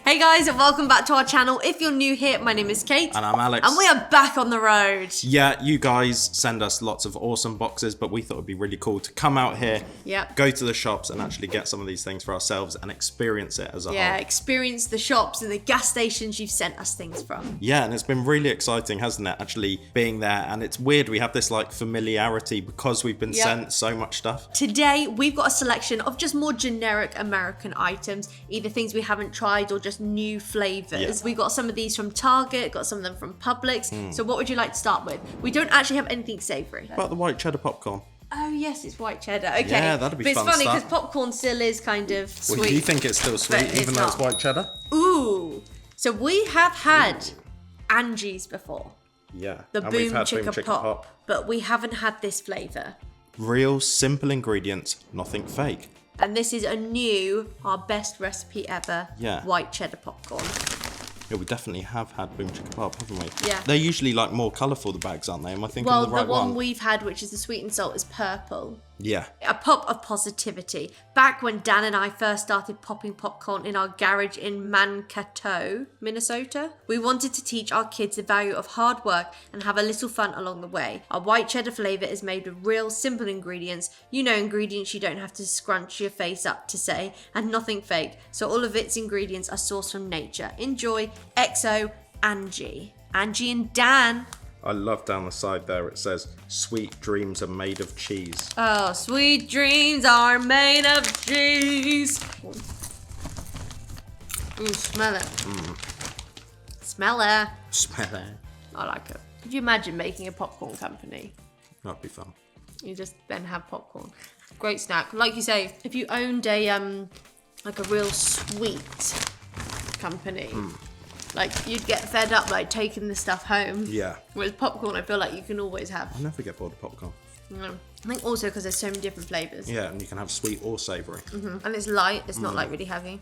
Hey guys, and welcome back to our channel. If you're new here, my name is Kate. And I'm Alex. And we are back on the road. Yeah, you guys send us lots of awesome boxes, but we thought it'd be really cool to come out here, go to the shops and actually get some of these things for ourselves and experience it as a whole. Yeah, experience the shops and the gas stations you've sent us things from. Yeah, and it's been really exciting, hasn't it, actually being there. And it's weird, we have this like familiarity because we've been sent so much stuff. Today, we've got a selection of just more generic American items, either things we haven't tried or just new flavors. Yeah. We got some of these from Target, got some of them from Publix. So what would you like to start with? We don't actually have anything savory. What about the white cheddar popcorn? Oh yes, it's white cheddar. Okay. Yeah, that'd be fun. But it's funny because popcorn still is kind of sweet. Well, you think it's still sweet even though it's white cheddar? Ooh. So we have had Angie's before. Yeah. The Boom Chicka Pop. But we haven't had this flavour. Real simple ingredients, nothing fake. And this is our best recipe ever, white cheddar popcorn. Yeah, we definitely have had Boom Chicka Pop, haven't we? Yeah. They're usually like more colourful, the bags, aren't they? Am I thinking of the right one? Well, the one we've had, which is the sweet and salt, is purple. Yeah. A pop of positivity. Back when Dan and I first started popping popcorn in our garage in Mankato, Minnesota, we wanted to teach our kids the value of hard work and have a little fun along the way. Our white cheddar flavour is made with real simple ingredients. You know, ingredients you don't have to scrunch your face up to say, and nothing fake. So all of its ingredients are sourced from nature. Enjoy. XO Angie. Angie and Dan. I love down the side there it says, sweet dreams are made of cheese. Oh, sweet dreams are made of cheese. Ooh, smell it. Smell it. Smell it. I like it. Could you imagine making a popcorn company? That'd be fun. You just then have popcorn. Great snack. Like you say, if you owned a like a real sweet company, like you'd get fed up like taking the stuff home. Yeah. Whereas popcorn, I feel like you can always have. I never get bored of popcorn. I think also because there's so many different flavours. Yeah, and you can have sweet or savoury. And it's light. It's not like really heavy.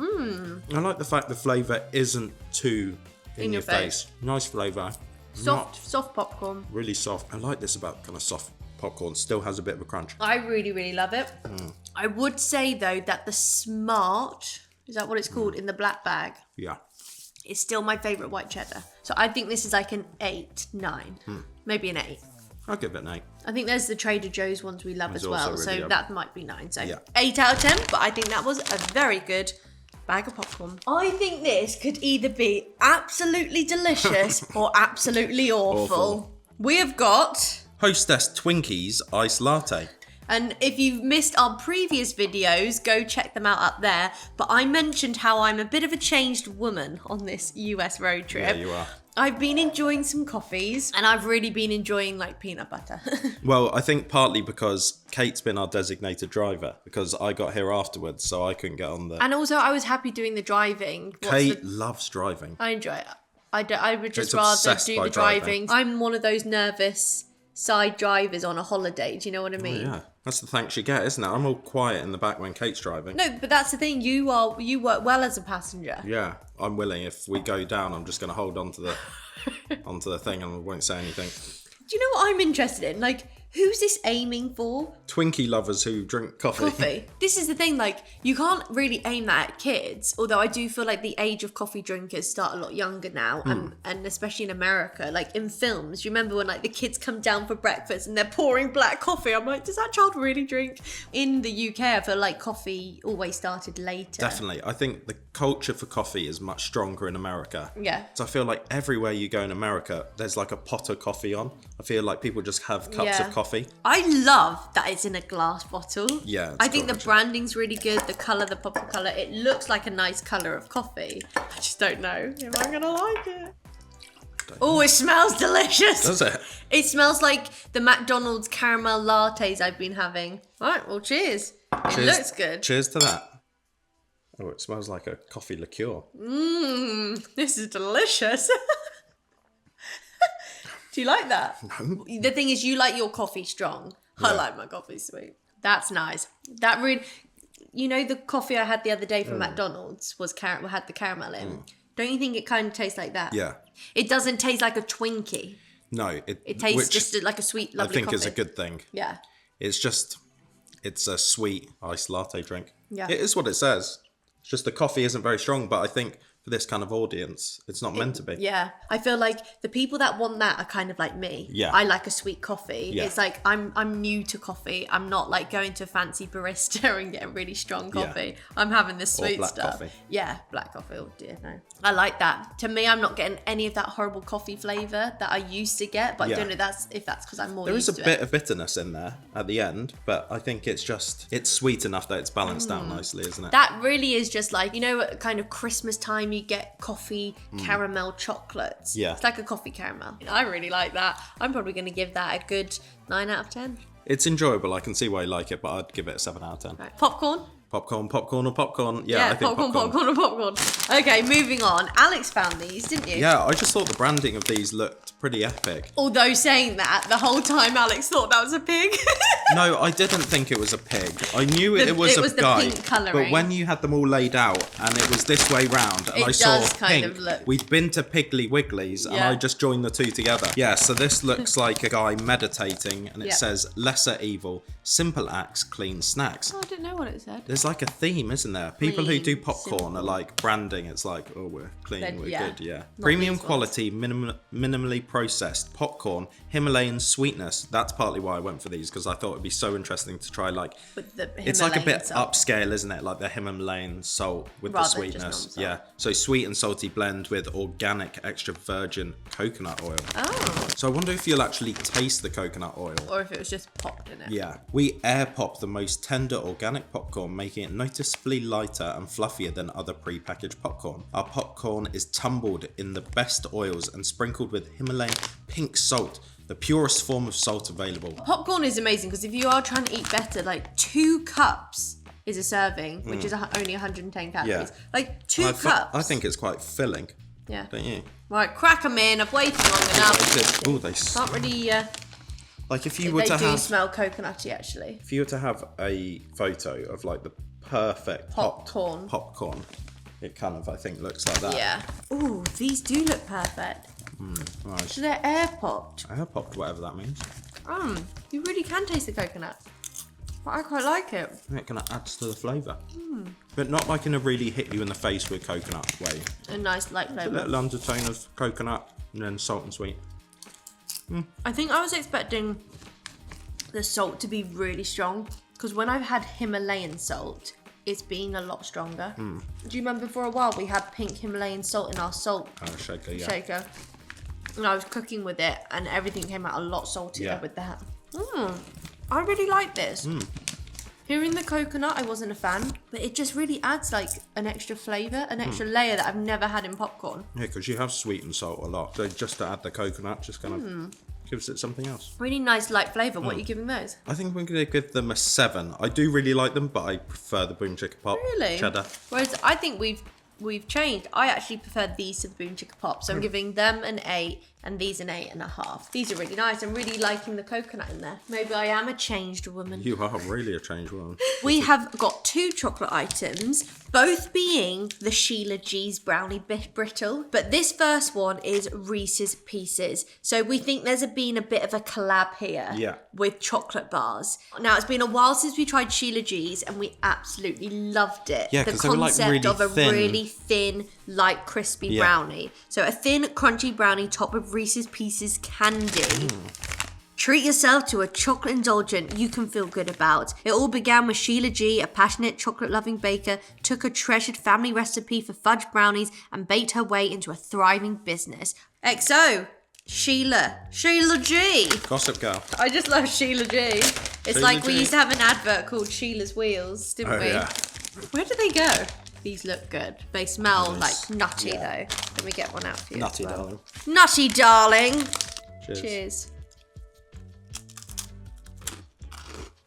I like the fact the flavour isn't too in your face. Nice flavour. Soft popcorn. Really soft. I like this about kind of soft popcorn. Still has a bit of a crunch. I really, really love it. I would say though that the Smart, is that what it's called, in the black bag? Yeah. It's still my favourite white cheddar. So I think this is like an 8, 9. Maybe an 8. I'll give it an 8. I think there's the Trader Joe's ones we love as well. Really so that might be 9. So 8 out of 10. But I think that was a very good bag of popcorn. I think this could either be absolutely delicious or absolutely awful. We have got Hostess Twinkies Iced Latte. And if you've missed our previous videos, go check them out up there. But I mentioned how I'm a bit of a changed woman on this US road trip. Yeah, you are. I've been enjoying some coffees and I've really been enjoying like peanut butter. Well, I think partly because Kate's been our designated driver because I got here afterwards, so I couldn't get on the... And also I was happy doing the driving. Kate loves driving. I enjoy it. I would just rather do the driving. I'm one of those nervous side drivers on a holiday. Do you know what I mean? Oh, yeah. That's the thanks you get, isn't it? I'm all quiet in the back when Kate's driving. No, but that's the thing. You work well as a passenger. Yeah, I'm willing. If we go down, I'm just going to hold on to the onto the thing and I won't say anything. Do you know what I'm interested in? Like, who's this aiming for? Twinkie lovers who drink coffee. This is the thing, like, you can't really aim that at kids, although I do feel like the age of coffee drinkers start a lot younger now, and especially in America, like in films, do you remember when like the kids come down for breakfast and they're pouring black coffee? I'm like, does that child really drink? In the UK, I feel like coffee always started later. Definitely. I think the culture for coffee is much stronger in America. Yeah. So I feel like everywhere you go in America, there's like a pot of coffee on. I feel like people just have cups of coffee. I love that it's in a glass bottle. Yeah, I think the branding's really good. The colour, the purple colour, it looks like a nice colour of coffee. I just don't know if I'm going to like it. Oh, it smells delicious. Does it? It smells like the McDonald's caramel lattes I've been having. All right, well, cheers. It looks good. Cheers to that. Oh, it smells like a coffee liqueur. This is delicious. Do you like that? No. The thing is, you like your coffee strong. Yeah. I like my coffee sweet. That's nice. That really, you know, the coffee I had the other day from McDonald's had the caramel in. Don't you think it kind of tastes like that? Yeah. It doesn't taste like a Twinkie. No. It tastes just like a sweet, lovely coffee. I think is a good thing. Yeah. It's a sweet iced latte drink. Yeah. It is what it says. It's just the coffee isn't very strong, but I think for this kind of audience, it's not meant to be. Yeah. I feel like the people that want that are kind of like me. Yeah. I like a sweet coffee. Yeah. It's like I'm new to coffee. I'm not like going to a fancy barista and getting really strong coffee. I'm having this sweet black stuff. coffee. Yeah, black coffee. Oh dear, no. I like that. To me, I'm not getting any of that horrible coffee flavour that I used to get, but I don't know if that's because I'm more There used is to a bit of bitterness in there at the end, but I think it's sweet enough that it's balanced out nicely, isn't it? That really is just like, you know, at kind of Christmas time, you get coffee caramel chocolates. Yeah. It's like a coffee caramel. I really like that. I'm probably going to give that a good 9 out of 10. It's enjoyable. I can see why you like it, but I'd give it a 7 out of 10. Right. Popcorn? Popcorn or popcorn? Yeah, I think popcorn or popcorn. Okay, moving on. Alex found these, didn't you? Yeah, I just thought the branding of these looked pretty epic. Although saying that, the whole time Alex thought that was a pig. No, I didn't think it was a pig. I knew it was a guy. The pink colouring. But when you had them all laid out and it was this way round and It I saw does kind pink, of look- we'd been to Piggly Wiggly's and Yeah. I just joined the two together. Yeah, so this looks like a guy meditating and it Yeah. says lesser evil, simple acts, clean snacks. Oh, I didn't know what it said. There's like a theme, isn't there? People who do Clean, popcorn simple. are like branding. It's like, oh, we're clean, Then, we're yeah. good, yeah. Not Premium these ones. quality, minimally processed popcorn, Himalayan sweetness. That's partly why I went for these because I thought it'd be so interesting to try like. With the It's like a Himalayan bit salt. upscale, isn't it? Like the Himalayan salt with Rather the than just sweetness. non-salt. Yeah. So sweet and salty blend with organic extra virgin coconut oil. Oh. So I wonder if you'll actually taste the coconut oil. Or if it was just popped in it. Yeah. We air pop the most tender organic popcorn, making it noticeably lighter and fluffier than other pre-packaged popcorn. Our popcorn is tumbled in the best oils and sprinkled with Himalayan pink salt, the purest form of salt available. Popcorn is amazing because if you are trying to eat better, like 2 cups is a serving, which is only 110 calories. Yeah. Like 2 cups. I think it's quite filling, Yeah. don't you? Right, crack them in. I've waited long enough. Oh, they Can't really. like if you were They to do have smell coconutty, actually. if you were to have a photo of like the perfect popcorn, it kind of I think looks like that. Yeah. Ooh, these do look perfect. Nice. So they're air popped. I have popped whatever that means. You really can taste the coconut. But I quite like it. It kind of adds to the flavour. But not like in a really hit you in the face with coconut way. A nice light A flavour. little undertone of coconut and then salt and sweet. I think I was expecting the salt to be really strong because when I've had Himalayan salt, it's been a lot stronger. Do you remember for a while we had pink Himalayan salt in our salt Shaker, yeah. shaker? And I was cooking with it and everything came out a lot saltier Yeah. with that. I really like this. Hearing the coconut, I wasn't a fan, but it just really adds like an extra flavour, an extra layer that I've never had in popcorn. Yeah, because you have sweet and salt a lot. So just to add the coconut just kind of gives it something else. Really nice light flavour. What are you giving those? I think we're going to give them a 7. I do really like them, but I prefer the Boom Chicka Pop. Really? Cheddar. Whereas I think we've changed. I actually prefer these to the Boom Chicka Pop, so I'm giving them an 8 and these an 8.5. These are really nice. I'm really liking the coconut in there. Maybe I am a changed woman. You are really a changed woman. We have got 2 chocolate items, both being the Sheila G's Brownie Brittle, but this first one is Reese's Pieces. So we think there's been a bit of a collab here with chocolate bars. Now, it's been a while since we tried Sheila G's and we absolutely loved it. Yeah, the 'cause they were, like, concept really of a thin. really thin, light, crispy brownie. So a thin, crunchy brownie topped with Reese's Pieces candy. Treat yourself to a chocolate indulgent you can feel good about. It all began with Sheila G, a passionate chocolate-loving baker, took a treasured family recipe for fudge brownies and baked her way into a thriving business. XO, Sheila G. Gossip Girl. I just love Sheila G. It's Sheila like we G. used to have an advert called Sheila's Wheels, didn't we? Yeah. Where do they go? These look good. They smell Nice. like nutty Yeah. though. Let me get one out for you. Nutty, as well. darling. Nutty darling. Cheers. Cheers.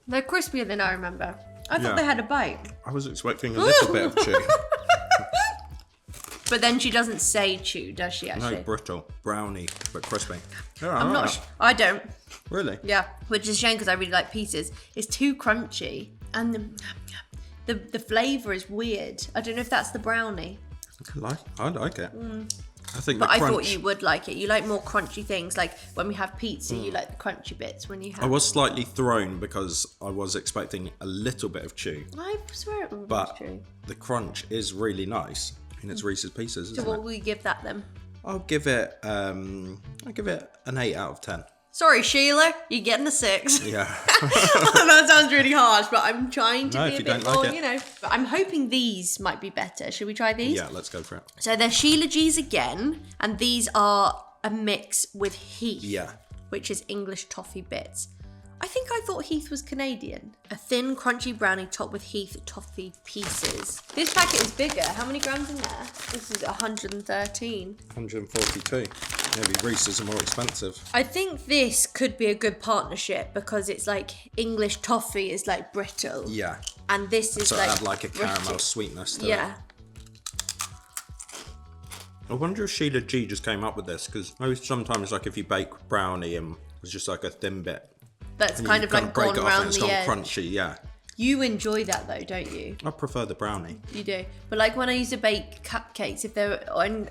They're crispier than I remember. I thought Yeah. they had a bite. I was expecting a little bit of chew. But then she doesn't say chew, does she No, actually? brittle. Brownie, but crispy. I'm not I don't. Really? Yeah. Which is a shame because I really like pieces. It's too crunchy. And the flavour is weird. I don't know if that's the brownie. I like it. I think But the I crunch... thought you would like it. You like more crunchy things. Like when we have pizza, you like the crunchy bits when you have... I was slightly thrown because I was expecting a little bit of chew. I swear it was But true. the crunch is really nice. And it's Reese's Pieces, So isn't what it? will we give that then? I'll give it an 8 out of 10. Sorry, Sheila, you're getting a 6. Yeah. That sounds really harsh, but I'm trying to No, be if a you bit don't like more, it. you know. But I'm hoping these might be better. Should we try these? Yeah, let's go for it. So they're Sheila G's again, and these are a mix with Heath. Yeah. Which is English toffee bits. I think I thought Heath was Canadian. A thin, crunchy brownie topped with Heath toffee pieces. This packet is bigger. How many grams in there? This is 113. 142. Maybe Reese's are more expensive. I think this could be a good partnership because it's like English toffee is like brittle. Yeah. And this is So like add like a caramel brittle. sweetness to it. Yeah. I wonder if Sheila G just came up with this because sometimes like if you bake brownie and it's just like a thin bit. That's and kind you of like break gone it off around and it's the gone edge. crunchy, yeah. You enjoy that though, don't you? I prefer the brownie. You do. But like when I used to bake cupcakes, if they were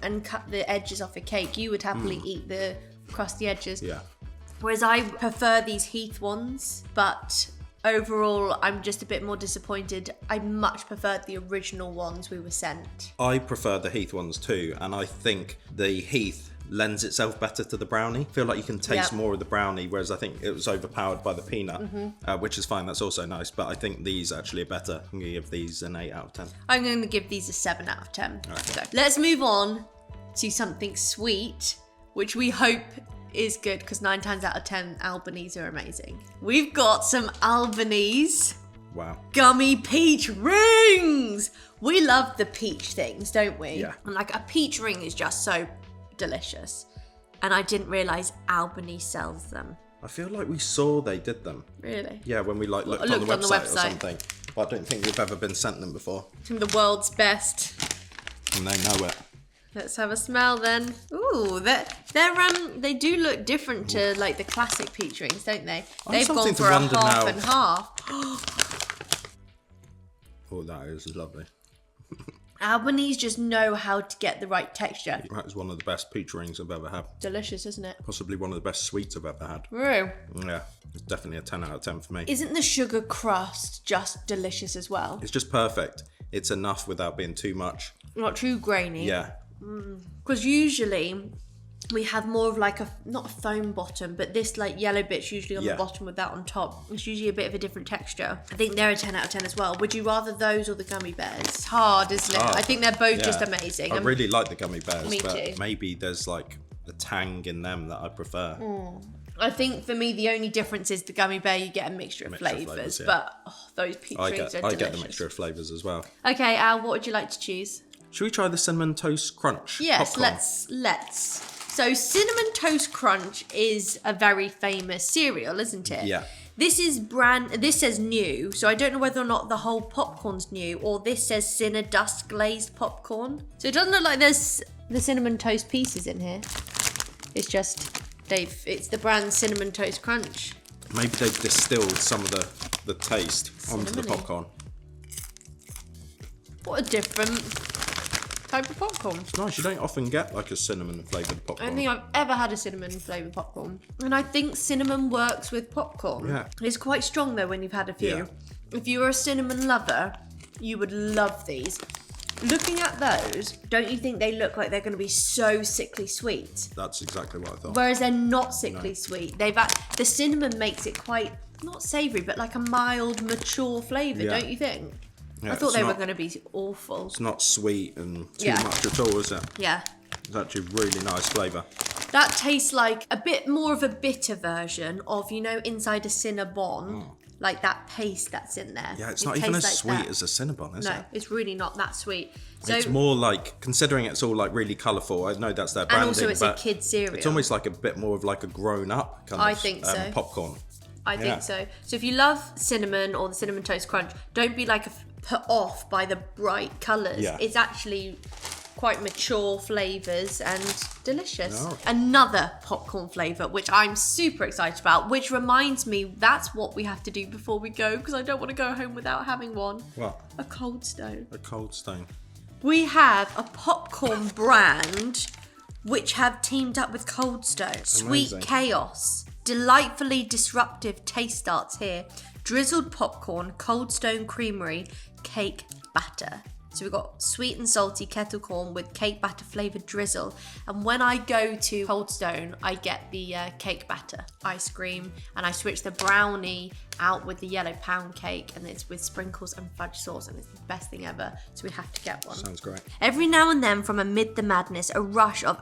and cut the edges off a cake, you would happily eat the crusty edges. Yeah. Whereas I prefer these Heath ones, but overall I'm just a bit more disappointed. I much preferred the original ones we were sent. I prefer the Heath ones too, and I think the Heath lends itself better to the brownie. I feel like you can taste more of the brownie, whereas I think it was overpowered by the peanut, which is fine, that's also nice, but I think these actually are better. I'm going to give these an 8 out of 10. I'm going to give these a 7 out of 10. Okay. So let's move on to something sweet, which we hope is good because 9 times out of 10 Albanese are amazing. We've got some Albanese Wow. gummy peach rings. We love the peach things, don't we? Yeah. And like a peach ring is just so delicious. And I didn't realise Albany sells them. I feel like we saw they did them. Really? Yeah, when we like looked on the website or something. But I don't think we've ever been sent them before. The world's best. And they know it. Let's have a smell then. Ooh, they do look different to like the classic peach rings, don't they? They've gone starting to for a wonder half now. and half. Oh, that is lovely. Albanese just know how to get the right texture. That is one of the best peach rings I've ever had. Delicious, isn't it? Possibly one of the best sweets I've ever had. Ooh. Yeah, it's definitely a 10 out of 10 for me. Isn't the sugar crust just delicious as well? It's just perfect. It's enough without being too much. Not too grainy. Yeah. Because usually we have more of like not a foam bottom, but this like yellow bit's usually on the bottom with that on top. It's usually a bit of a different texture. I think they're a 10 out of 10 as well. Would you rather those or the gummy bears? It's hard, isn't it? I think they're both just amazing. I really like the gummy bears, Me but too. maybe there's like a tang in them that I prefer. I think for me the only difference is the gummy bear, you get a mixture of flavours, flavours, yeah. but those peach rings are delicious. I get the mixture of flavours as well. Okay, Al, what would you like to choose? Should we try the Cinnamon Toast Crunch? Yes, popcorn? let's. So Cinnamon Toast Crunch is a very famous cereal, isn't it? Yeah. This says new, so I don't know whether or not the whole popcorn's new, or this says Cinnaglaze glazed popcorn. So it doesn't look like there's the cinnamon toast pieces in here. It's just it's the brand Cinnamon Toast Crunch. Maybe they've distilled some of the taste onto the Cinnamony. popcorn. What a different type of popcorn. It's nice. You don't often get like a cinnamon flavoured I popcorn. don't think I've ever had a cinnamon flavoured popcorn. And I think cinnamon works with popcorn. Yeah. It's quite strong though when you've had a few. Yeah. If you were a cinnamon lover, you would love these. Looking at those, don't you think they look like they're going to be so sickly sweet? That's exactly what I thought. Whereas they're not sickly sweet. The cinnamon makes it quite, not savoury, but like a mild, mature flavour, Yeah. don't you think? Yeah, I thought it's they were not- going to be awful. It's not sweet and too Yeah. much at all, is it? Yeah. It's actually really nice flavour. That tastes like a bit more of a bitter version of, inside a Cinnabon, like that paste that's in there. Yeah, it's It not even as tastes like sweet that. as a Cinnabon, is No, it? it's really not that sweet. So, It's more like, considering it's all like really colourful, I know that's their branding, and also it's a but kid cereal. it's almost like a bit more of like a grown-up kind I of think so. popcorn. I think so. So if you love cinnamon or the Cinnamon Toast Crunch, don't be like put off by the bright colours. Yeah. It's actually quite mature flavours and delicious. Oh. Another popcorn flavour, which I'm super excited about, which reminds me that's what we have to do before we go, because I don't want to go home without having one. What? A Cold Stone. A Cold Stone. We have a popcorn brand which have teamed up with Cold Stone. Sweet Amazing. Chaos. Delightfully disruptive taste starts here. Drizzled popcorn, Cold Stone Creamery, cake batter. So we've got sweet and salty kettle corn with cake batter flavoured drizzle. And when I go to Cold Stone, I get the cake batter ice cream, and I switch the brownie out with the yellow pound cake, and it's with sprinkles and fudge sauce, and it's the best thing ever. So we have to get one. Sounds great. Every now and then, from amid the madness, a rush of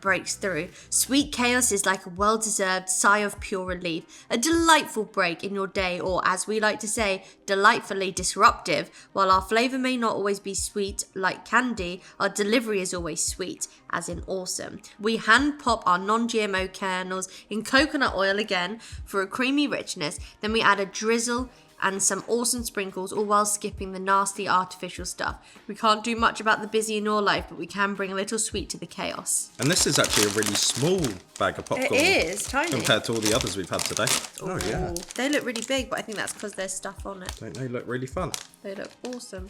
breaks through. Sweet Chaos is like a well-deserved sigh of pure relief, a delightful break in your day, or as we like to say, delightfully disruptive. While our flavour may not always be sweet like candy, our delivery is always sweet, as in awesome. We hand pop our non-GMO kernels in coconut oil again for a creamy richness, then we add a drizzle and some awesome sprinkles, all while skipping the nasty artificial stuff. We can't do much about the busy in your life, but we can bring a little sweet to the chaos. And this is actually a really small bag of popcorn. It is, tiny. Compared to all the others we've had today. Oh, yeah. They look really big, but I think that's because there's stuff on it. Don't they look really fun? They look awesome.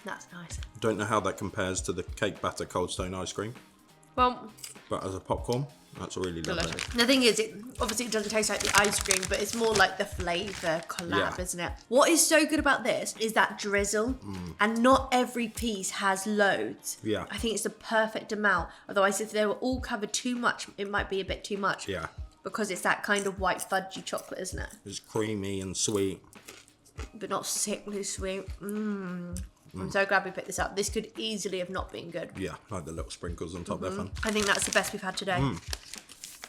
That's nice. Don't know how that compares to the cake batter Cold Stone ice cream, Well, but as a popcorn, that's really lovely. delicious. The thing is, it doesn't taste like the ice cream, but it's more like the flavour collab, isn't it? What is so good about this is that drizzle, and not every piece has loads. Yeah. I think it's the perfect amount. Otherwise, if they were all covered too much, it might be a bit too much. Yeah. Because it's that kind of white fudgy chocolate, isn't it? It's creamy and sweet. But not sickly sweet. I'm so glad we picked this up. This could easily have not been good. Yeah, like the little sprinkles on top, they're fun. I think that's the best we've had today.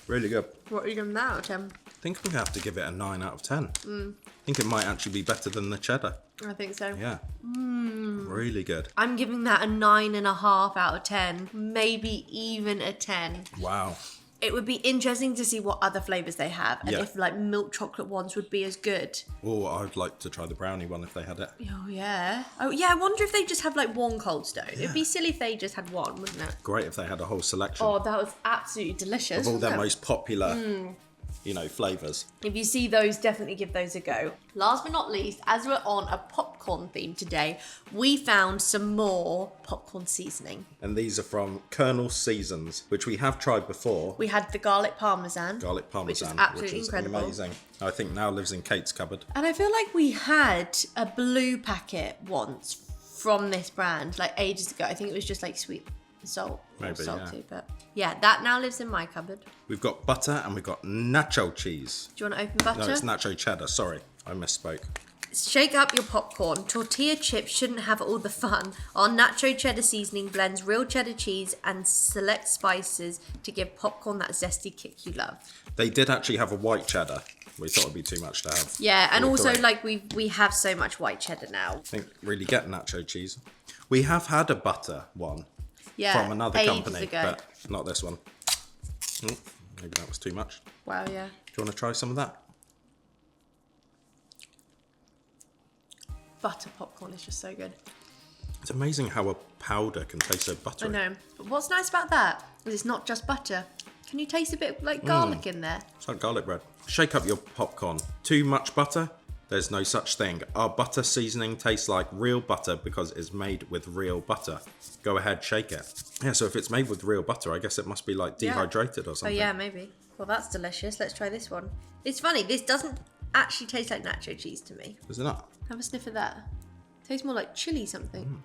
Really good. What are you giving that out of 10? I think I'm going to have to give it a 9 out of 10. I think it might actually be better than the cheddar. I think so. Yeah. Really good. I'm giving that a 9.5 out of 10. Maybe even a 10. Wow. It would be interesting to see what other flavours they have, and Yeah. if like milk chocolate ones would be as good. Oh, I'd like to try the brownie one if they had it. Oh yeah. Oh yeah, I wonder if they just have like one Cold Stone. It'd be silly if they just had one, wouldn't it? Great if they had a whole selection Oh, that was absolutely delicious. of all their wasn't it? most popular, flavours. If you see those, definitely give those a go. Last but not least, as we're on a popcorn theme today, we found some more popcorn seasoning. And these are from Kernel Seasons, which we have tried before. We had the garlic parmesan. Garlic parmesan, which is absolutely is incredible. amazing. I think now lives in Kate's cupboard. And I feel like we had a blue packet once from this brand, like ages ago. I think it was just like sweet and salt. Or Maybe, salty, yeah. but yeah, that now lives in my cupboard. We've got butter and we've got nacho cheese. Do you want to open butter? No, it's nacho cheddar. Sorry, I misspoke. Shake up your popcorn. Tortilla chips shouldn't have all the fun. Our nacho cheddar seasoning blends real cheddar cheese and select spices to give popcorn that zesty kick you love. They did actually have a white cheddar. We thought it'd be too much to have. Yeah, and You're also correct. like we have so much white cheddar now. I think really get nacho cheese. We have had a butter one Yeah, from another ages company, ago. but not this one. Oh, maybe that was too much. Wow, yeah. Do you want to try some of that? Butter popcorn is just so good. It's amazing how a powder can taste so I buttery. know. But what's nice about that is it's not just butter. Can you taste a bit like garlic in there? It's like garlic bread. Shake up your popcorn. Too much butter? There's no such thing. Our butter seasoning tastes like real butter because it's made with real butter. Go ahead, shake it. Yeah, so if it's made with real butter, I guess it must be like dehydrated or Oh something. yeah, maybe. Well, that's delicious. Let's try this one. It's funny. This doesn't actually taste like nacho cheese to me. Is it not? Have a sniff of that. Tastes more like chili something.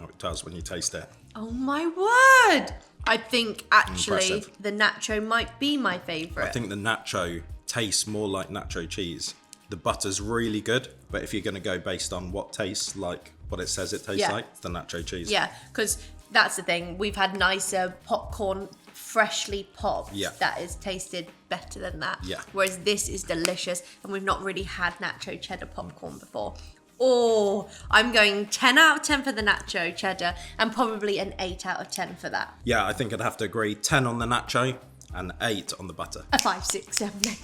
Oh, it does when you taste it. Oh my word! I think actually Impressive. the nacho might be my favourite. I think the nacho tastes more like nacho cheese. The butter's really good, but if you're going to go based on what tastes like what it says it tastes Yeah. like, it's the nacho cheese. Yeah, because that's the thing. We've had nicer popcorn, freshly popped, Yeah. that is tasted better than that. Yeah. Whereas this is delicious, and we've not really had nacho cheddar popcorn before. Oh, I'm going 10 out of 10 for the nacho cheddar, and probably an 8 out of 10 for that. Yeah, I think I'd have to agree. 10 on the nacho and 8 on the butter. A 5, 6, 7, 8.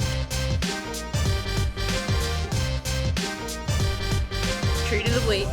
Treat of the week.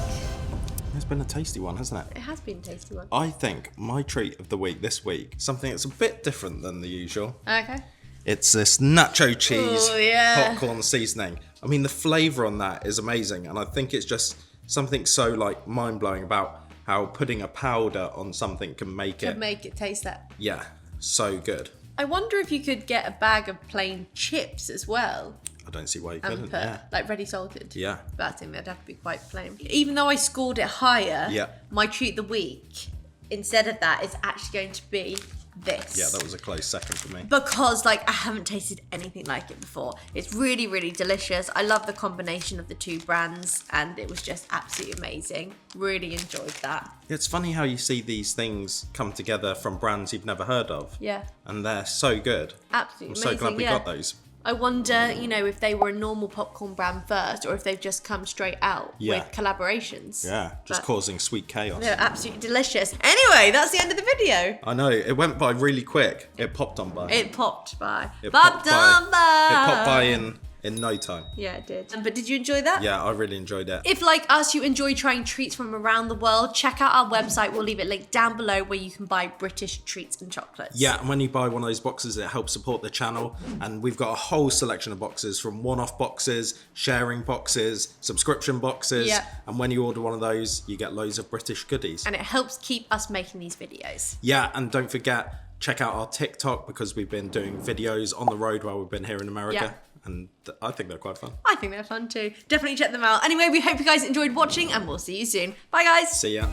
It's been a tasty one, hasn't it? It has been a tasty one. I think my treat of the week this week, something that's a bit different than the usual. Okay. It's this nacho cheese Oh, yeah. popcorn seasoning. I mean, the flavour on that is amazing, and I think it's just something so like mind-blowing about how putting a powder on something can make it taste that. Yeah, so good. I wonder if you could get a bag of plain chips as well. I don't see why you And couldn't. put, Yeah. like ready salted. Yeah. But I think that'd have to be quite plain. Even though I scored it higher, Yeah. my treat of the week, instead of that, is actually going to be this. Yeah, that was a close second for me. Because like I haven't tasted anything like it before. It's really, really delicious. I love the combination of the two brands and it was just absolutely amazing. Really enjoyed that. It's funny how you see these things come together from brands you've never heard of. Yeah. And they're so good. Absolutely I'm amazing. so glad we got those. I wonder, you know, if they were a normal popcorn brand first or if they've just come straight out with collaborations. Yeah, just causing sweet chaos. They're absolutely delicious. Anyway, that's the end of the video. I know, it went by really quick. It popped on by. It popped by. It popped by in no time. Yeah, it did. But did you enjoy that? Yeah, I really enjoyed it. If, like us, you enjoy trying treats from around the world, check out our website. We'll leave it linked down below where you can buy British treats and chocolates. Yeah, and when you buy one of those boxes, it helps support the channel. And we've got a whole selection of boxes, from one-off boxes, sharing boxes, subscription boxes. Yeah. And when you order one of those, you get loads of British goodies. And it helps keep us making these videos. Yeah, and don't forget, check out our TikTok because we've been doing videos on the road while we've been here in America. Yeah. And I think they're quite fun. I think they're fun too. Definitely check them out. Anyway, we hope you guys enjoyed watching and we'll see you soon. Bye guys. See ya.